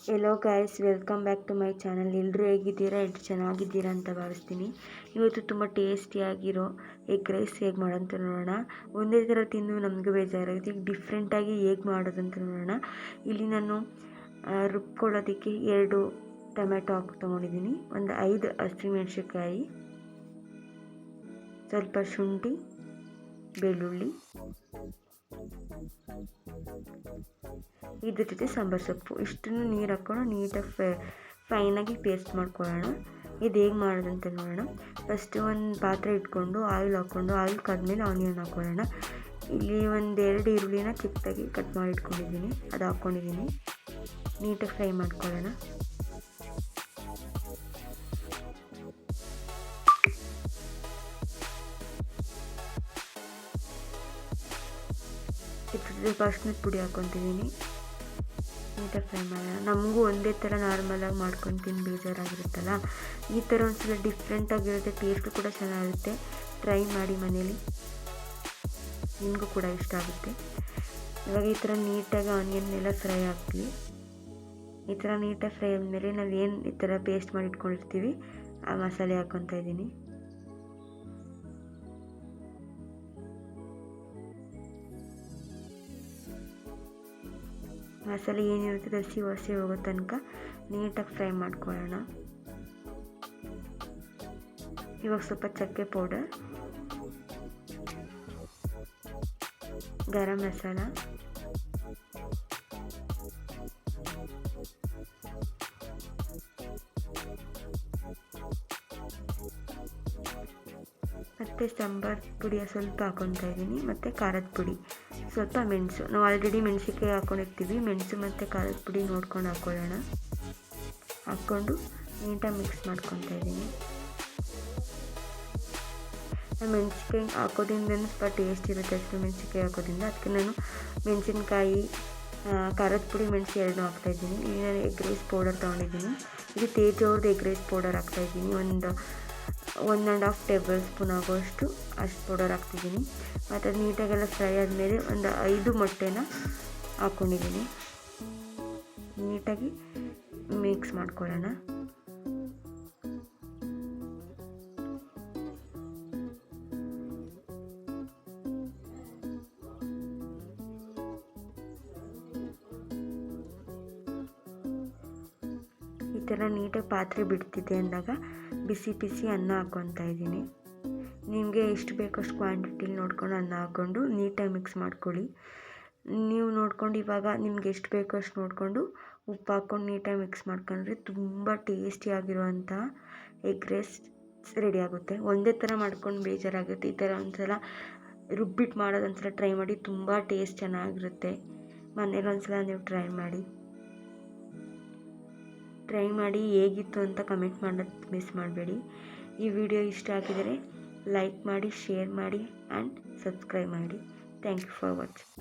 Hello guys, welcome back to my channel. ಎಲ್ಲರೂ ಹೇಗಿದ್ದೀರಾ? ಎಷ್ಟು ಚೆನ್ನಾಗಿದ್ದೀರಾ ಅಂತ ಭಾವಿಸ್ತೀನಿ. ಇವತ್ತು ತುಂಬ ಟೇಸ್ಟಿಯಾಗಿರೋ ಎಗ್ ರೈಸ್ ಹೇಗೆ ಮಾಡೋಂತ ನೋಡೋಣ. ಒಂದೇ ಥರ ತಿಂದು ನಮಗೂ ಬೇಜಾರಾಗುತ್ತೆ. ಈಗ ಡಿಫ್ರೆಂಟಾಗಿ ಹೇಗೆ ಮಾಡೋದಂತ ನೋಡೋಣ. ಇಲ್ಲಿ ನಾನು ರುಬ್ಕೊಳ್ಳೋದಕ್ಕೆ 2 ಟೊಮೆಟೊ ತೊಗೊಂಡಿದ್ದೀನಿ, ಒಂದು 5 ಹಸಿಮೆಣಸಿನ್ಕಾಯಿ, ಸ್ವಲ್ಪ ಶುಂಠಿ, ಬೆಳ್ಳುಳ್ಳಿ, ಇದ್ರ ಜೊತೆ ಸಾಂಬಾರು ಸೊಪ್ಪು, ಇಷ್ಟನ್ನು ನೀರು ಹಾಕ್ಕೊಂಡು ನೀಟಾಗಿ ಫೈನಾಗಿ ಪೇಸ್ಟ್ ಮಾಡ್ಕೊಳ್ಳೋಣ. ಇದು ಹೇಗೆ ಮಾಡೋದಂತ ನೋಡೋಣ. ಫಸ್ಟು ಒಂದು ಪಾತ್ರೆ ಇಟ್ಕೊಂಡು ಆಯಿಲ್ ಹಾಕ್ಕೊಂಡು ಆಯಿಲ್ ಕಾದ್ಮೇಲೆ ಆನಿಯನ್ ಹಾಕ್ಕೊಳ್ಳೋಣ. ಇಲ್ಲಿ 1-2 ಈರುಳ್ಳಿನ ಚಿಕ್ಕದಾಗಿ ಕಟ್ ಮಾಡಿ ಇಟ್ಕೊಂಡಿದ್ದೀನಿ, ಅದು ಹಾಕ್ಕೊಂಡಿದ್ದೀನಿ. ನೀಟಾಗಿ ಫ್ರೈ ಮಾಡ್ಕೊಳ್ಳೋಣ. ಸ್ವಲ್ಪ ಅರ್ಶಿನದ ಪುಡಿ ಹಾಕ್ಕೊತಿದ್ದೀನಿ, ನೀಟಾಗಿ ಫ್ರೈ ಮಾಡೋಣ. ನಮಗೂ ಒಂದೇ ಥರ ನಾರ್ಮಲಾಗಿ ಮಾಡ್ಕೊತೀನಿ ಬೇಜಾರಾಗಿರುತ್ತಲ್ಲ, ಈ ಥರ ಒಂದ್ಸಲ ಡಿಫ್ರೆಂಟಾಗಿರುತ್ತೆ. ಟೇಸ್ಟು ಕೂಡ ಚೆನ್ನಾಗಿರುತ್ತೆ. ಟ್ರೈ ಮಾಡಿ ಮನೇಲಿ, ನಿಮಗೂ ಕೂಡ ಇಷ್ಟ ಆಗುತ್ತೆ. ಇವಾಗ ಈ ಥರ ನೀಟಾಗಿ ಆನಿಯನ್ನೆಲ್ಲ ಫ್ರೈ ಆಗ್ತೀವಿ. ಈ ಥರ ನೀಟಾಗಿ ಫ್ರೈ ಆದಮೇಲೆ ನಾವೇನು ಈ ಥರ ಪೇಸ್ಟ್ ಮಾಡಿ ಇಟ್ಕೊಂಡಿರ್ತೀವಿ ಆ ಮಸಾಲೆ ಹಾಕ್ಕೊತಾ ಇದ್ದೀನಿ. ಮಸಾಲೆ ಏನಿರುತ್ತೆ ಹಸಿ ಹೋಗೋ ತನಕ ನೀಟಾಗಿ ಫ್ರೈ ಮಾಡ್ಕೊಳ್ಳೋಣ. ಇವಾಗ ಸ್ವಲ್ಪ ಚಕ್ಕೆ ಪೌಡರ್, ಗರಂ ಮಸಾಲ, ಮತ್ತು ಸಾಂಬಾರು ಪುಡಿಯ ಸ್ವಲ್ಪ ಹಾಕ್ಕೊತಾ ಇದ್ದೀನಿ, ಮತ್ತು ಖಾರದ ಪುಡಿ, ಸ್ವಲ್ಪ ಮೆಣಸು. ನಾವು ಆಲ್ರೆಡಿ ಮೆಣಸಿನ್ಕಾಯಿ ಹಾಕ್ಕೊಂಡಿರ್ತೀವಿ. ಮೆಣಸು ಮತ್ತು ಖಾರದ ಪುಡಿ ನೋಡ್ಕೊಂಡು ಹಾಕ್ಕೊಳ್ಳೋಣ. ಹಾಕ್ಕೊಂಡು ನೀಟಾಗಿ ಮಿಕ್ಸ್ ಮಾಡ್ಕೊತಾ ಇದ್ದೀನಿ. ಮೆಣಸಿನ್ಕಾಯಿ ಹಾಕೋದ್ರಿಂದ ಸ್ವಲ್ಪ ಟೇಸ್ಟ್ ಇರುತ್ತೆ ಅಷ್ಟು ಮೆಣಸಿನ್ಕಾಯಿ ಹಾಕೋದ್ರಿಂದ. ಅದಕ್ಕೆ ನಾನು ಮೆಣಸಿನ್ಕಾಯಿ, ಖಾರದ ಪುಡಿ, ಮೆಣಸು 2 ಹಾಕ್ತಾಯಿದ್ದೀನಿ. ಈಗ ನಾನು ಎಗ್ ರೈಸ್ ಪೌಡರ್ ತೊಗೊಂಡಿದ್ದೀನಿ. ಇದು ತೇಜ್ ಅವ್ರದ್ದು ಎಗ್ ರೈಸ್ ಪೌಡರ್ ಹಾಕ್ತಾಯಿದ್ದೀನಿ. 1.5 ಟೇಬಲ್ ಸ್ಪೂನ್ ಆಗೋಷ್ಟು ಪೌಡರ್ ಹಾಕ್ತಿದ್ದೀನಿ. ಮತ್ತು ಅದು ನೀಟಾಗೆಲ್ಲ ಫ್ರೈ ಆದಮೇಲೆ ಒಂದು 5 ಮೊಟ್ಟೆನ ಹಾಕ್ಕೊಂಡಿದ್ದೀನಿ. ನೀಟಾಗಿ ಮಿಕ್ಸ್ ಮಾಡ್ಕೊಳ್ಳೋಣ. ಈ ಥರ ನೀಟಾಗಿ ಪಾತ್ರೆ ಬಿಡ್ತಿದೆ ಅಂದಾಗ ಬಿಸಿ ಅನ್ನ ಹಾಕ್ಕೊತಾ ಇದ್ದೀನಿ. ನಿಮಗೆ ಎಷ್ಟು ಬೇಕೋ ಅಷ್ಟು ಕ್ವಾಂಟಿಟಿಲಿ ನೋಡ್ಕೊಂಡು ಅನ್ನ ಹಾಕ್ಕೊಂಡು ನೀಟಾಗಿ ಮಿಕ್ಸ್ ಮಾಡ್ಕೊಳ್ಳಿ. ನೀವು ನೋಡ್ಕೊಂಡು ಇವಾಗ ನಿಮ್ಗೆ ಎಷ್ಟು ಬೇಕೋ ಅಷ್ಟು ನೋಡಿಕೊಂಡು ಉಪ್ಪು ಹಾಕ್ಕೊಂಡು ನೀಟಾಗಿ ಮಿಕ್ಸ್ ಮಾಡ್ಕೊಂಡ್ರೆ ತುಂಬ ಟೇಸ್ಟಿಯಾಗಿರುವಂಥ ಎಗ್ ರೈಸ್ ರೆಡಿ ಆಗುತ್ತೆ. ಒಂದೇ ಥರ ಮಾಡ್ಕೊಂಡು ಬೇಜಾರಾಗುತ್ತೆ. ಈ ಥರ ಒಂದ್ಸಲ ರುಬ್ಬಿಟ್ಟು ಮಾಡೋದೊಂದ್ಸಲ ಟ್ರೈ ಮಾಡಿ, ತುಂಬ ಟೇಸ್ಟ್ ಚೆನ್ನಾಗಿರುತ್ತೆ. ಮನೇಲಿ ಒಂದ್ಸಲ ನೀವು ಟ್ರೈ ಮಾಡಿ ಹೇಗಿತ್ತು ಅಂತ ಕಮೆಂಟ್ ಮಾಡೋದು ಮಿಸ್ ಮಾಡಬೇಡಿ. ಈ ವಿಡಿಯೋ ಇಷ್ಟ ಆಗಿದರೆ ಲೈಕ್ ಮಾಡಿ, ಶೇರ್ ಮಾಡಿ ಆ್ಯಂಡ್ ಸಬ್ಸ್ಕ್ರೈಬ್ ಮಾಡಿ. Thank you for watching.